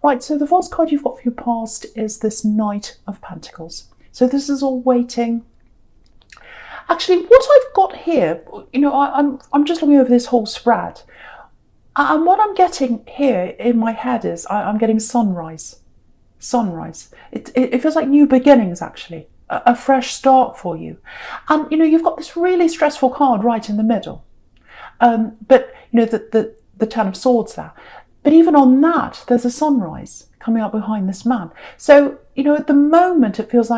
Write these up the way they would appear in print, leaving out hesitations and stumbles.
Right, so the first card you've got for your past is this Knight of Pentacles. So this is all waiting. Actually, what I've got here, I'm just looking over this whole spread. And what I'm getting here in my head is I'm getting sunrise. Sunrise. It feels like new beginnings, actually. A fresh start for you. And, you've got this really stressful card right in the middle. But, the Ten of Swords there. But even on that, there's a sunrise coming up behind this man. So, at the moment, it feels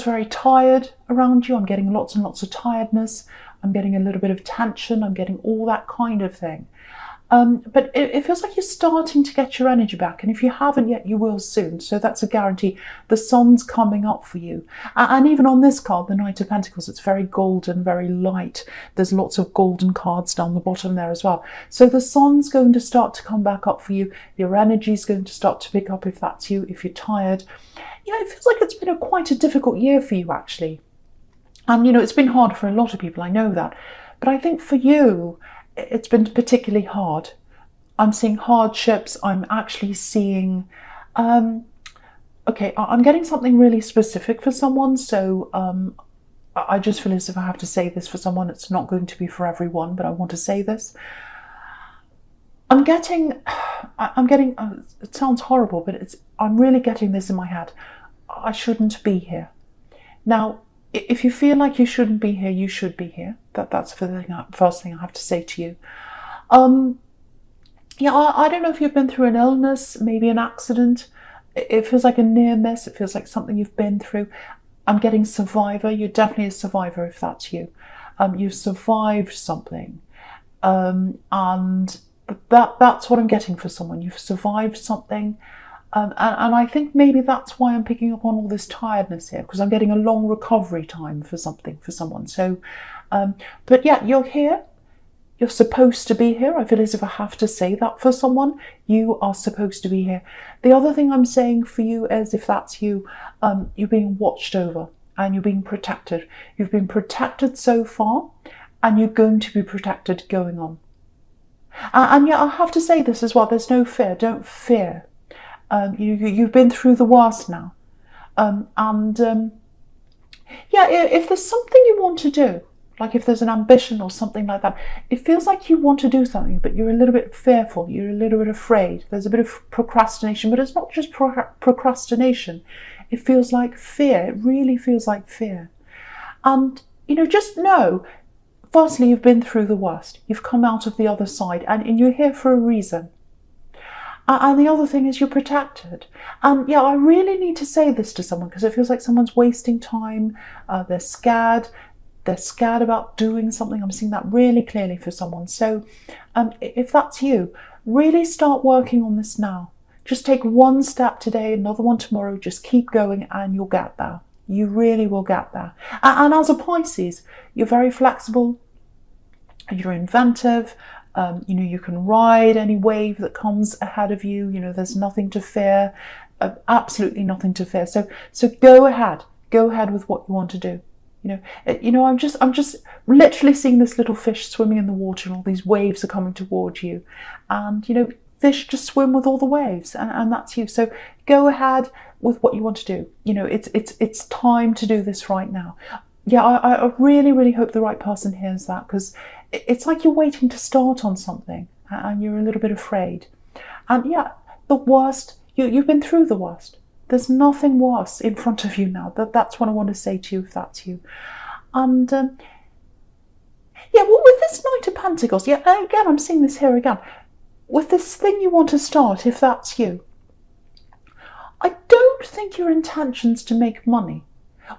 very tired around you. I'm getting lots and lots of tiredness. I'm getting a little bit of tension. I'm getting all that kind of thing. But it feels like you're starting to get your energy back. And if you haven't yet, you will soon. So that's a guarantee. The sun's coming up for you. And even on this card, the Knight of Pentacles, it's very golden, very light. There's lots of golden cards down the bottom there as well. So the sun's going to start to come back up for you. Your energy is going to start to pick up if that's you, if you're tired. It feels like it's been quite a difficult year for you, actually. And, it's been hard for a lot of people. I know that. But I think for you, it's been particularly hard. I'm seeing hardships. I'm actually seeing, okay, I'm getting something really specific for someone. So I just feel as if I have to say this for someone. It's not going to be for everyone, but I want to say this. I'm getting, it sounds horrible, but I'm really getting this in my head. I shouldn't be here. Now, if you feel like you shouldn't be here, you should be here. That's the first thing I have to say to you. Yeah, I don't know if you've been through an illness, maybe an accident. It feels like a near miss. It feels like something you've been through. I'm getting survivor. You're definitely a survivor if that's you. You've survived something. And that's what I'm getting for someone. You've survived something. And I think maybe that's why I'm picking up on all this tiredness here, because I'm getting a long recovery time for something, for someone. So, but yeah, you're here. You're supposed to be here. I feel as if I have to say that for someone. You are supposed to be here. The other thing I'm saying for you is, if that's you, you're being watched over and you're being protected. You've been protected so far, and you're going to be protected going on. And yeah, I have to say this as well. There's no fear. Don't fear. You've been through the worst now. Yeah, if there's something you want to do, like if there's an ambition or something like that, it feels like you want to do something, but you're a little bit fearful, you're a little bit afraid. There's a bit of procrastination, but it's not just procrastination. It feels like fear. It really feels like fear. And, just know, firstly, you've been through the worst. You've come out of the other side, and you're here for a reason. And the other thing is, you're protected. And yeah, I really need to say this to someone, because it feels like someone's wasting time. They're scared. They're scared about doing something. I'm seeing that really clearly for someone. So if that's you, really start working on this now. Just take one step today, another one tomorrow. Just keep going and you'll get there. You really will get there. And as a Pisces, you're very flexible. You're inventive. You can ride any wave that comes ahead of you. There's nothing to fear, absolutely nothing to fear. So go ahead with what you want to do. I'm just literally seeing this little fish swimming in the water, and all these waves are coming towards you. And, fish just swim with all the waves, and that's you. So go ahead with what you want to do. It's time to do this right now. Yeah, I really, really hope the right person hears that, because it's like you're waiting to start on something and you're a little bit afraid. And yeah, the worst, you've been through the worst. There's nothing worse in front of you now. That's what I want to say to you, if that's you. And yeah, well, with this Knight of Pentacles, yeah, again, I'm seeing this here again. With this thing you want to start, if that's you, I don't think your intention's to make money.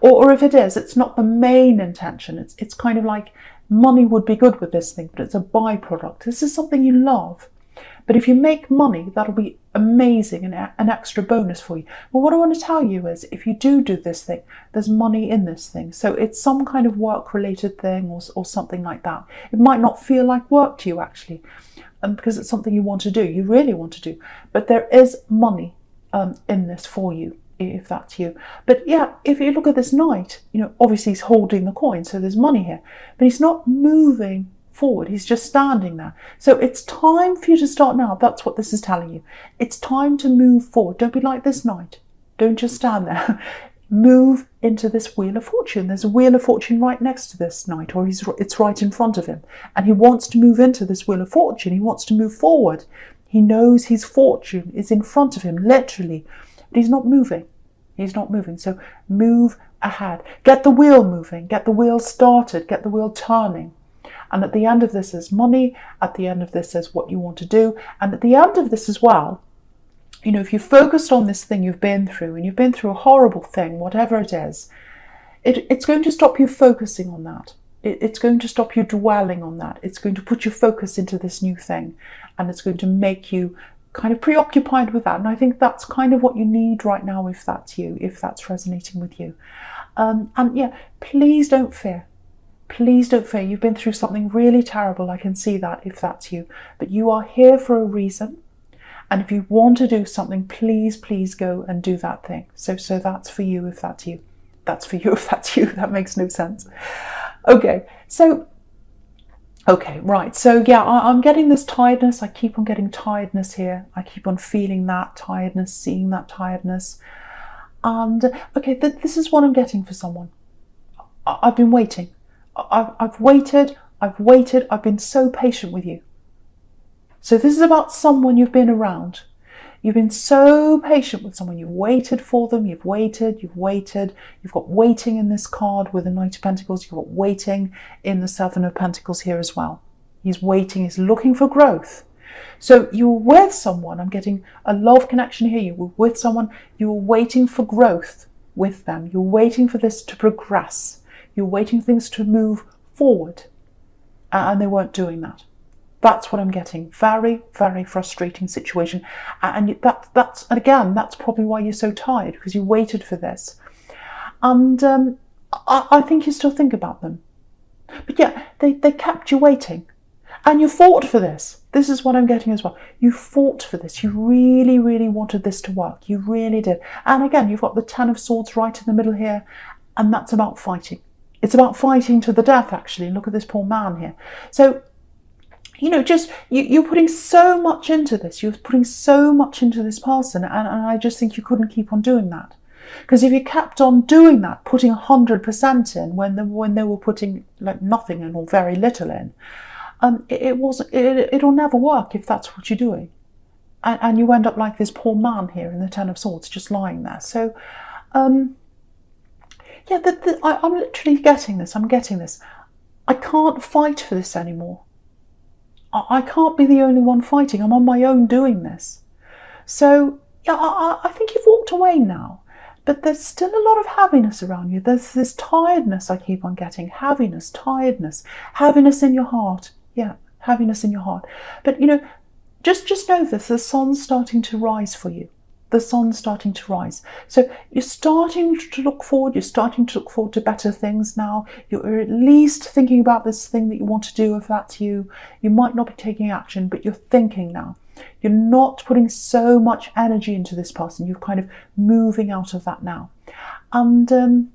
Or if it is, it's not the main intention. It's kind of like, money would be good with this thing, but it's a byproduct. This is something you love. But if you make money, that'll be amazing and an extra bonus for you. But what I want to tell you is, if you do this thing, there's money in this thing. So it's some kind of work-related thing or something like that. It might not feel like work to you, actually, because it's something you want to do. You really want to do. But there is money in this for you, if that's you. But yeah, if you look at this knight, obviously he's holding the coin, so there's money here. But he's not moving forward. He's just standing there. So it's time for you to start now. That's what this is telling you. It's time to move forward. Don't be like this knight. Don't just stand there. Move into this Wheel of Fortune. There's a Wheel of Fortune right next to this knight, or it's right in front of him. And he wants to move into this Wheel of Fortune. He wants to move forward. He knows his fortune is in front of him, literally. But he's not moving. He's not moving. So move ahead. Get the wheel moving. Get the wheel started. Get the wheel turning. And at the end of this is money. At the end of this is what you want to do. And at the end of this as well, you know, if you focused on this thing you've been through, and you've been through a horrible thing, whatever it is, it's going to stop you focusing on that. It's going to stop you dwelling on that. It's going to put your focus into this new thing, and it's going to make you kind of preoccupied with that. And I think that's kind of what you need right now, if that's you, if that's resonating with you. And yeah, please don't fear. Please don't fear. You've been through something really terrible. I can see that, if that's you. But you are here for a reason. And if you want to do something, please, please go and do that thing. So that's for you, if that's you. That's for you, if that's you. That makes no sense. Okay, right. So yeah, I'm getting this tiredness. I keep on getting tiredness here. I keep on feeling that tiredness, seeing that tiredness. And okay, this is what I'm getting for someone. I've been waiting. I've waited. I've been so patient with you. So this is about someone you've been around. You've been so patient with someone. You've waited for them. You've waited. You've got waiting in this card with the Knight of Pentacles. You've got waiting in the Seven of Pentacles here as well. He's waiting. He's looking for growth. So you were with someone. I'm getting a love connection here. You were with someone. You were waiting for growth with them. You're waiting for this to progress. You're waiting for things to move forward. And they weren't doing that. That's what I'm getting. Very, very frustrating situation. And that's probably why you're so tired, because you waited for this. And I think you still think about them. But yeah, they kept you waiting. And you fought for this. This is what I'm getting as well. You fought for this. You really, really wanted this to work. You really did. And again, you've got the Ten of Swords right in the middle here. And that's about fighting. It's about fighting to the death, actually. Look at this poor man here. So, you know, just you're putting so much into this. You're putting so much into this person, and I just think you couldn't keep on doing that. Because if you kept on doing that, putting 100% in when they were putting like nothing in or very little in, it'll never work if that's what you're doing, and you end up like this poor man here in the Ten of Swords, just lying there. So, yeah, I'm literally getting this. I'm getting this. I can't fight for this anymore. I can't be the only one fighting. I'm on my own doing this. So, yeah, I think you've walked away now. But there's still a lot of heaviness around you. There's this tiredness I keep on getting. Heaviness, tiredness, heaviness in your heart. Yeah, heaviness in your heart. But, you know, just know this. The sun's starting to rise for you. The sun's starting to rise. So you're starting to look forward. You're starting to look forward to better things now. You're at least thinking about this thing that you want to do, if that's you. You might not be taking action, but you're thinking now. You're not putting so much energy into this person. You're kind of moving out of that now. And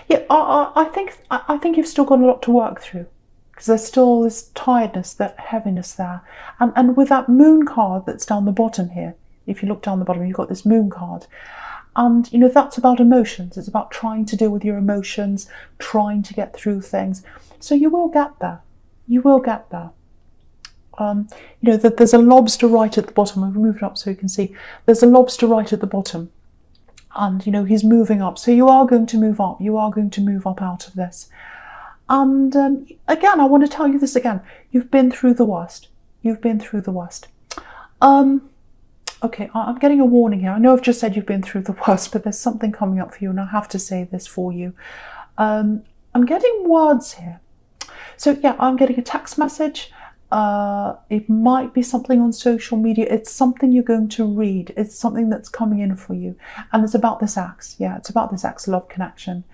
yeah, I think you've still got a lot to work through, because there's still this tiredness, that heaviness there. And with that moon card that's down the bottom here, if you look down the bottom, you've got this moon card. And, you know, that's about emotions. It's about trying to deal with your emotions, trying to get through things. So you will get there. You will get there. You know, there's a lobster right at the bottom. I've moved it up so you can see. There's a lobster right at the bottom. And, you know, he's moving up. So you are going to move up. You are going to move up out of this. And again, I want to tell you this again. You've been through the worst. You've been through the worst. Okay, I'm getting a warning here. I know I've just said you've been through the worst, but there's something coming up for you, and I have to say this for you. I'm getting words here. So yeah, I'm getting a text message. It might be something on social media. It's something you're going to read. It's something that's coming in for you. And it's about this ex. Yeah, it's about this ex love connection.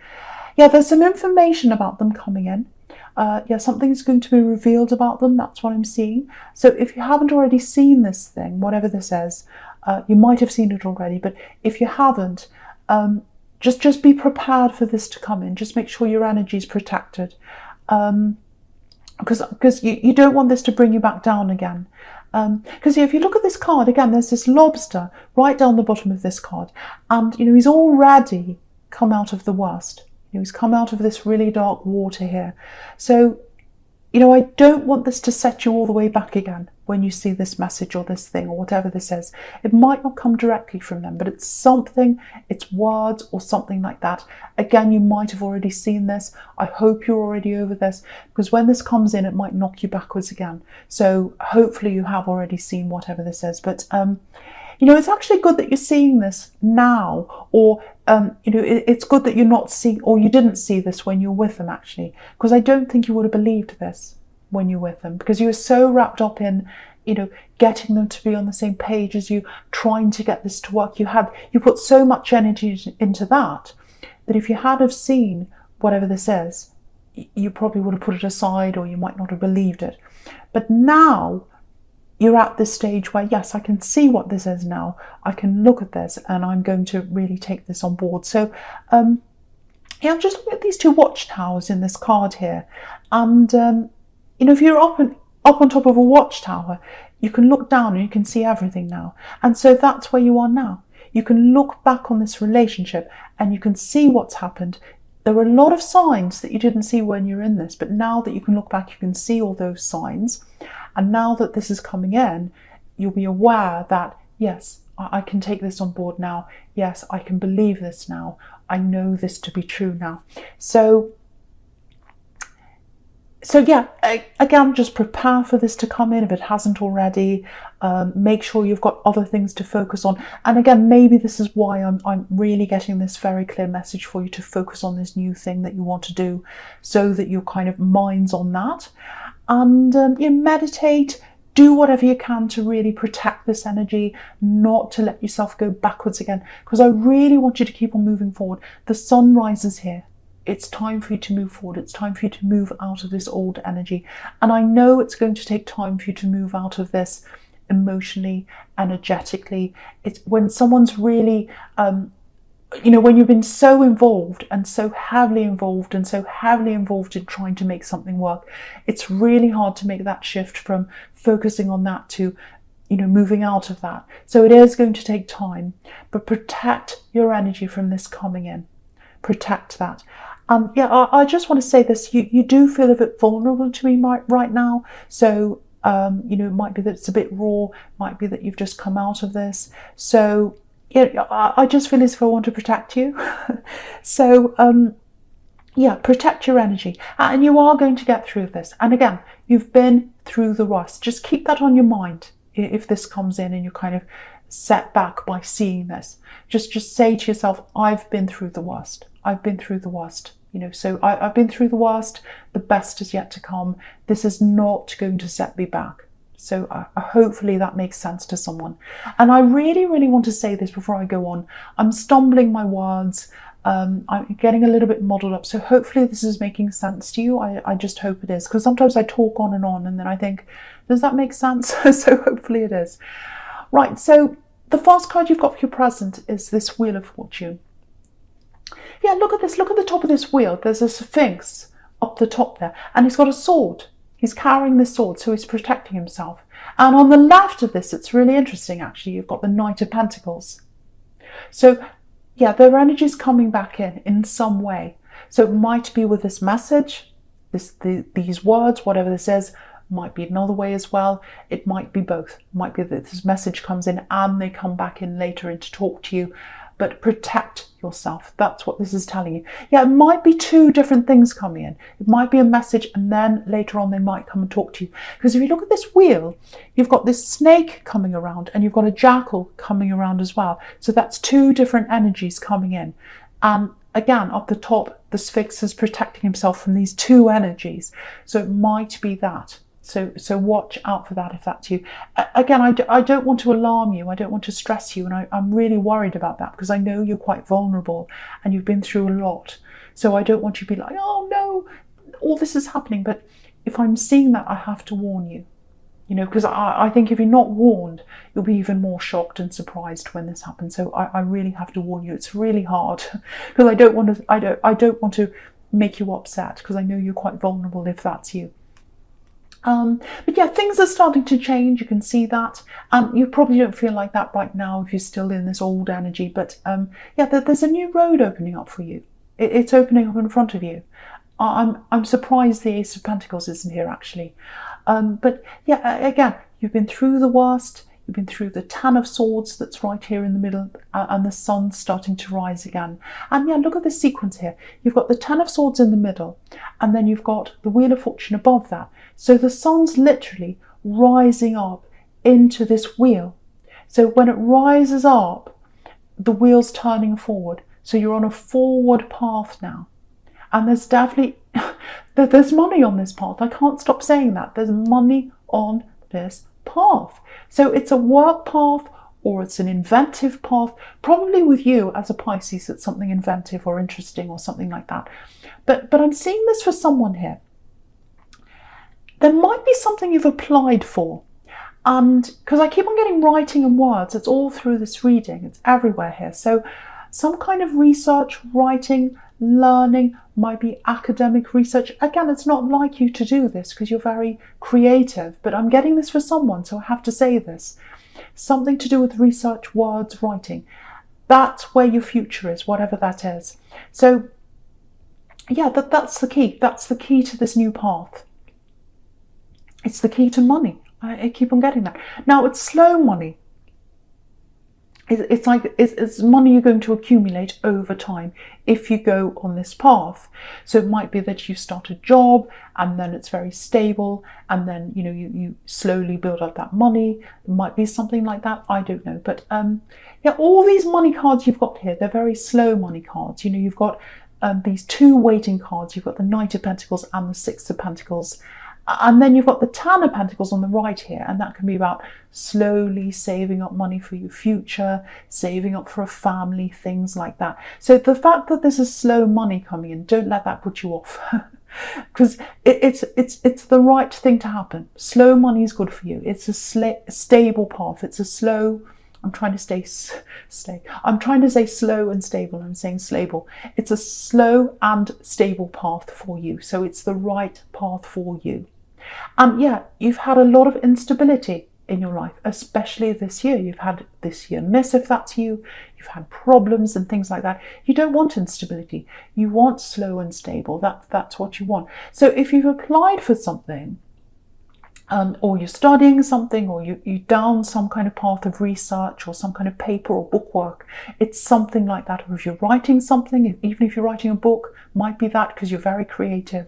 Yeah, there's some information about them coming in. Yeah, something's going to be revealed about them. That's what I'm seeing. So if you haven't already seen this thing, whatever this is, you might have seen it already. But if you haven't, just be prepared for this to come in. Just make sure your energy is protected. because you don't want this to bring you back down again. Because if you look at this card again, there's this lobster right down the bottom of this card, and he's already come out of the worst. He's come out of this really dark water here. So I don't want this to set you all the way back again when you see this message or this thing or whatever this is. It might not come directly from them, but it's something, it's words or something like that. Again, you might have already seen this. I hope you're already over this, because when this comes in, it might knock you backwards again. So hopefully you have already seen whatever this is. But it's actually good that you're seeing this now, or it's good that you're not seeing, or you didn't see this when you're with them, actually, because I don't think you would have believed this when you're with them, because you were so wrapped up in getting them to be on the same page as you, trying to get this to work. You put so much energy into that if you had have seen whatever this is, you probably would have put it aside, or you might not have believed it. But now you're at this stage where, yes, I can see what this is now. I can look at this and I'm going to really take this on board. So, just look at these two watchtowers in this card here. And, if you're up on top of a watchtower, you can look down and you can see everything now. And so that's where you are now. You can look back on this relationship and you can see what's happened. There were a lot of signs that you didn't see when you're in this, but now that you can look back, you can see all those signs. And now that this is coming in, you'll be aware that, yes, I can take this on board now. Yes, I can believe this now. I know this to be true now. So yeah, again, just prepare for this to come in if it hasn't already. Make sure you've got other things to focus on. And again, maybe this is why I'm really getting this very clear message for you to focus on this new thing that you want to do, so that your kind of mind's on that. And meditate, do whatever you can to really protect this energy, not to let yourself go backwards again, because I really want you to keep on moving forward. The sun rises here. It's time for you to move forward. It's time for you to move out of this old energy. And I know it's going to take time for you to move out of this emotionally, energetically. It's when someone's really, when you've been so involved and so heavily involved and so heavily involved in trying to make something work, it's really hard to make that shift from focusing on that to, moving out of that. So it is going to take time, but protect your energy from this coming in. Protect that. I just want to say this. You do feel a bit vulnerable to me right now. So, it might be that it's a bit raw. Might be that you've just come out of this. So, I just feel as if I want to protect you. So, protect your energy. And you are going to get through this. And again, you've been through the worst. Just keep that on your mind if this comes in and you're kind of set back by seeing this. Just say to yourself, I've been through the worst. I've been through the worst. So I've been through the worst. The best is yet to come. This is not going to set me back. So hopefully that makes sense to someone. And I really, really want to say this before I go on. I'm stumbling my words. I'm getting a little bit muddled up. So hopefully this is making sense to you. I just hope it is. Because sometimes I talk on and then I think, does that make sense? So hopefully it is. Right, so the first card you've got for your present is this Wheel of Fortune. Yeah, look at this. Look at the top of this wheel. There's a Sphinx up the top there. And he's got a sword. He's carrying this sword, so he's protecting himself. And on the left of this, it's really interesting, actually. You've got the Knight of Pentacles. So, yeah, their energy's coming back in some way. So it might be with this message, these words, whatever this is. Might be another way as well. It might be both. It might be that this message comes in and they come back in later in to talk to you. But protect yourself. That's what this is telling you. Yeah, it might be two different things coming in. It might be a message and then later on they might come and talk to you. Because if you look at this wheel, you've got this snake coming around and you've got a jackal coming around as well. So that's two different energies coming in. And again, up the top, the Sphinx is protecting himself from these two energies. So it might be that. So watch out for that if that's you. Again, I don't want to alarm you. I don't want to stress you. And I'm really worried about that because I know you're quite vulnerable and you've been through a lot. So I don't want you to be like, oh no, all this is happening. But if I'm seeing that, I have to warn you. Because I think if you're not warned, you'll be even more shocked and surprised when this happens. So I really have to warn you. It's really hard because I don't want to make you upset because I know you're quite vulnerable if that's you. But yeah, things are starting to change. You can see that. You probably don't feel like that right now if you're still in this old energy. But yeah, there's a new road opening up for you. It's opening up in front of you. I'm surprised the Ace of Pentacles isn't here actually. But yeah, again, you've been through the worst. You've been through the Ten of Swords that's right here in the middle, and the sun's starting to rise again. And yeah, look at the sequence here. You've got the Ten of Swords in the middle, and then you've got the Wheel of Fortune above that. So the sun's literally rising up into this wheel. So when it rises up, the wheel's turning forward. So you're on a forward path now. And there's definitely, there's money on this path. I can't stop saying that. There's money on this path. So it's a work path or it's an inventive path. Probably with you as a Pisces, it's something inventive or interesting or something like that. But I'm seeing this for someone here. There might be something you've applied for. And because I keep on getting writing and words, it's all through this reading. It's everywhere here. So some kind of research, writing, learning, might be academic research. Again, it's not like you to do this because you're very creative, but I'm getting this for someone, so I have to say this. Something to do with research, words, writing. That's where your future is, whatever that is. So yeah, that's the key. That's the key to this new path. It's the key to money. I keep on getting that. Now, it's slow money. It's like it's money you're going to accumulate over time if you go on this path. So it might be that you start a job and then it's very stable, and then you slowly build up that money. It might be something like that. I don't know, but yeah, all these money cards you've got here, they're very slow money cards. You've got these two waiting cards. You've got the Knight of Pentacles and the Six of Pentacles. And then you've got the Ten of Pentacles on the right here, and that can be about slowly saving up money for your future, saving up for a family, things like that. So the fact that there's a slow money coming in, don't let that put you off, because it's the right thing to happen. Slow money is good for you. It's a stable path. It's a slow. I'm trying to I'm trying to say slow and stable. I'm saying stable. It's a slow and stable path for you. So it's the right path for you. And yeah, you've had a lot of instability in your life, especially this year. You've had this year miss, if that's you. You've had problems and things like that. You don't want instability. You want slow and stable. That's what you want. So if you've applied for something, or you're studying something, or you down some kind of path of research or some kind of paper or bookwork, it's something like that. Or if you're writing something, even if you're writing a book, might be that because you're very creative.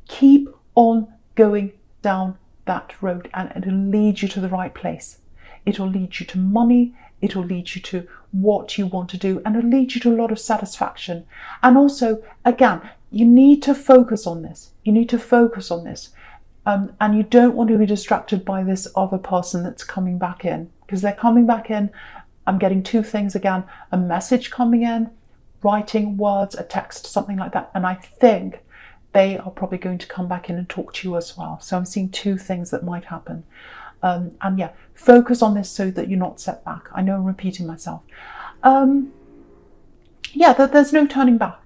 Keep on going down that road, and it'll lead you to the right place. It'll lead you to money. It'll lead you to what you want to do, and it'll lead you to a lot of satisfaction. And also, again, you need to focus on this. You need to focus on this. And you don't want to be distracted by this other person that's coming back in, because they're coming back in. I'm getting two things again: a message coming in, writing, words, a text, something like that. And I think they are probably going to come back in and talk to you as well. So I'm seeing two things that might happen. And yeah, focus on this so that you're not set back. I know I'm repeating myself. Yeah, there's no turning back.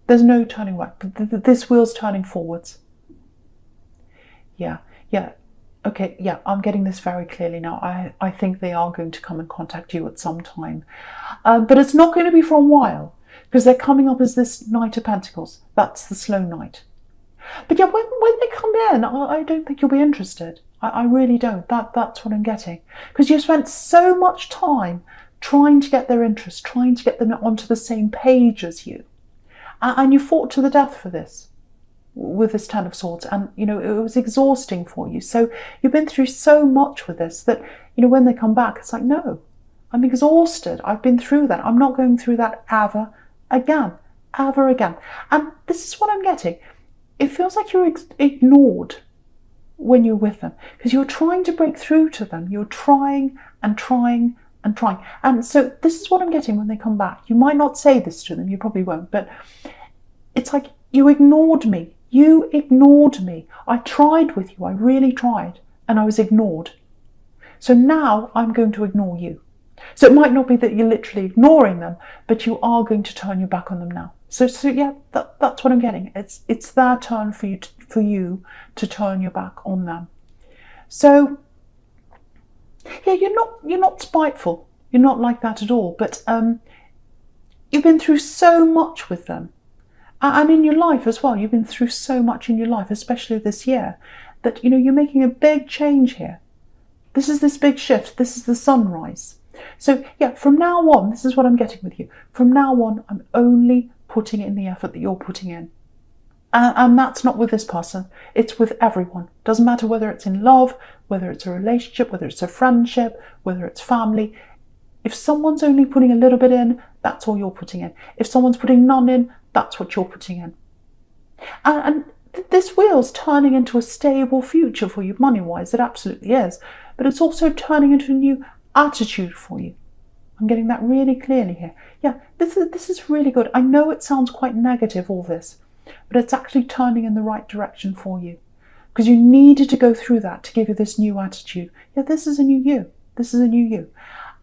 There's no turning back. This wheel's turning forwards. Yeah. Okay, yeah, I'm getting this very clearly now. I think they are going to come and contact you at some time. But it's not going to be for a while, because they're coming up as this Knight of Pentacles. That's the slow knight. But yeah, when they come in, I don't think you'll be interested. I really don't. That's what I'm getting. Because you spent so much time trying to get their interest, trying to get them onto the same page as you. And you fought to the death for this, with this Ten of Swords. And, it was exhausting for you. So you've been through so much with this that, when they come back, it's like, no, I'm exhausted. I've been through that. I'm not going through that ever again. And this is what I'm getting. It feels like you're ignored when you're with them, because you're trying to break through to them. You're trying and trying and trying. And so this is what I'm getting when they come back. You might not say this to them, you probably won't, but it's like, you ignored me. You ignored me. I tried with you. I really tried, and I was ignored. So now I'm going to ignore you. So it might not be that you're literally ignoring them, but you are going to turn your back on them now. So yeah, that's what I'm getting. It's their turn for you to turn your back on them. So yeah, you're not spiteful. You're not like that at all. But you've been through so much with them, and in your life as well. You've been through so much in your life, especially this year, that you're making a big change here. This is this big shift. This is the sunrise. So yeah, from now on, this is what I'm getting with you. From now on, I'm only putting in the effort that you're putting in. And that's not with this person. It's with everyone. Doesn't matter whether it's in love, whether it's a relationship, whether it's a friendship, whether it's family. If someone's only putting a little bit in, that's all you're putting in. If someone's putting none in, that's what you're putting in. And this wheel's turning into a stable future for you money-wise. It absolutely is. But it's also turning into a new attitude for you. I'm getting that really clearly here. Yeah, this is really good. I know it sounds quite negative, all this, but it's actually turning in the right direction for you, because you needed to go through that to give you this new attitude. Yeah, this is a new you. This is a new you.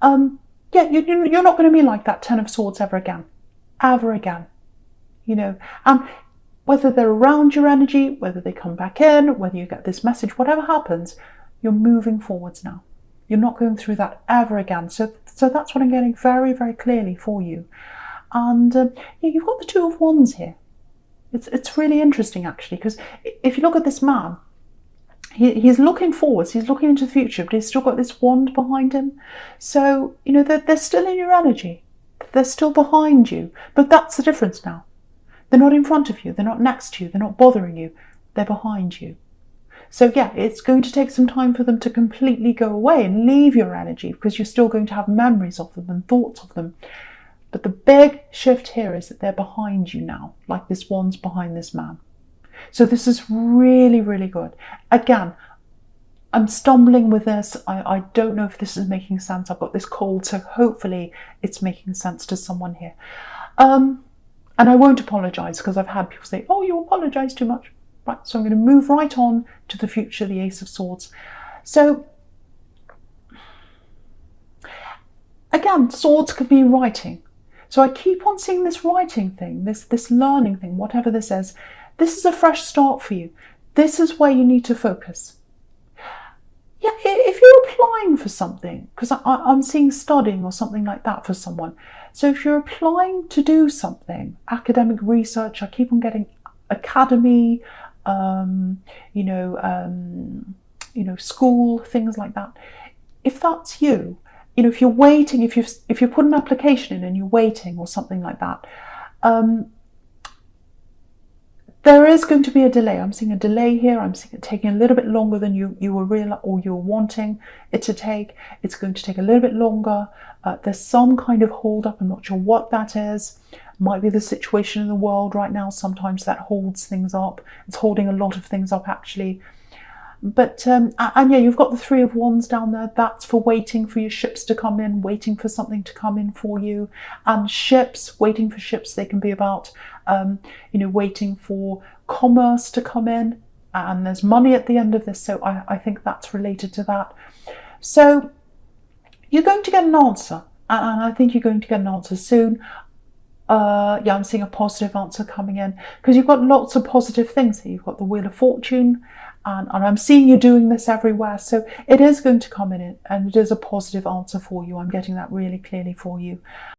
Yeah, you're not going to be like that Ten of Swords ever again. Ever again. Whether they're around your energy, whether they come back in, whether you get this message, whatever happens, you're moving forwards now. You're not going through that ever again. So that's what I'm getting very, very clearly for you. And yeah, you've got the Two of Wands here. It's really interesting, actually, because if you look at this man, he's looking forwards, he's looking into the future, but he's still got this wand behind him. So, they're still in your energy. They're still behind you. But that's the difference now. They're not in front of you. They're not next to you. They're not bothering you. They're behind you. So yeah, it's going to take some time for them to completely go away and leave your energy, because you're still going to have memories of them and thoughts of them. But the big shift here is that they're behind you now, like this wand's behind this man. So this is really, really good. Again, I'm stumbling with this. I don't know if this is making sense. I've got this cold, so hopefully it's making sense to someone here. And I won't apologise, because I've had people say, oh, you apologise too much. Right, so I'm going to move right on to the future, the Ace of Swords. So, again, swords could be writing. So I keep on seeing this writing thing, this learning thing, whatever this is. This is a fresh start for you. This is where you need to focus. Yeah, if you're applying for something, because I'm seeing studying or something like that for someone. So if you're applying to do something, academic research, I keep on getting academy, school, things like that. If that's you, if you're waiting, if you put an application in and you're waiting or something like that, there is going to be a delay. I'm seeing a delay here. I'm seeing it taking a little bit longer than you were real or you were wanting it to take. It's going to take a little bit longer. There's some kind of hold up. I'm not sure what that is. Might be the situation in the world right now. Sometimes that holds things up. It's holding a lot of things up, actually. But and yeah, you've got the Three of Wands down there. That's for waiting for your ships to come in, waiting for something to come in for you. And ships, waiting for ships, they can be about waiting for commerce to come in. And there's money at the end of this, so I think that's related to that. So you're going to get an answer, and I think you're going to get an answer soon. Yeah, I'm seeing a positive answer coming in, because you've got lots of positive things here. You've got the Wheel of Fortune, and I'm seeing you doing this everywhere. So it is going to come in, and it is a positive answer for you. I'm getting that really clearly for you.